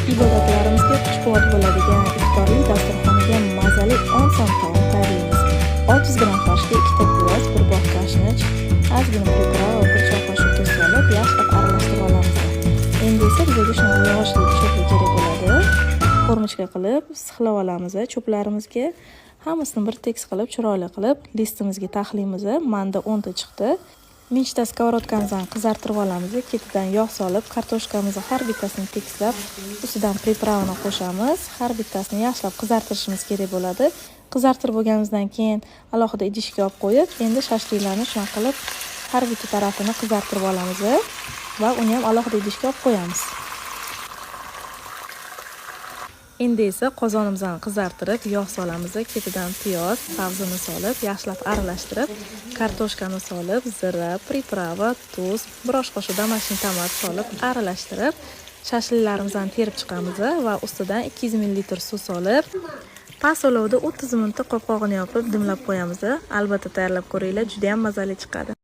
Ibodatlarimizga kuch-quvvat bo'ladigan iftorlik dasturxoniga mazali 10 son taom tayyorlaymiz. 600 gram farshga 2 ta piyoz, 1 bog' kashnich, ozgina priprava va 1 choy qoshiq tuz solib, yaxshilab aralashtirib olamiz. Endi esa bizga shunaqa yog'ochli cho'pli kerak bo'ladi. Formacha qilib sixlab olamiz. Cho'plarimizga hammasini bir tekis qilib, chiroyli qilib listimizga taxlaymiz. Manda 10 ta chiqdi. Minchta skоворodkamizdan qizartirib olamiz. Ketidan yog' solib, kartoshkamizni har bittasini tekislab, ustidan pripravani qo'shamiz. Har bittasini yaxshilab qizartirishimiz kerak bo'ladi. Qizartirib bo'lganimizdan keyin alohida idishga olib qo'yib, endi shashliklarni shunaqa qilib har bitta tarafini qizartirib olamiz va uni ham alohida idishga olib qo'yamiz. Endi esa qozonimizni qizartirib, yog' solamiz. Ketidan piyoz, sabzini solib, yaxshilab aralashtirib, kartoshkani solib, zira, priprava, tuz, bir osh qoshiq damashq tomat solib, aralashtirib, shashliklarimizni terib chiqamiz va ustidan 200 ml suv solib, past olovda 30 minut qopqog'ini yopib, dimlab qo'yamiz. Albatta tayyorlab ko'ringlar, juda ham mazali chiqadi.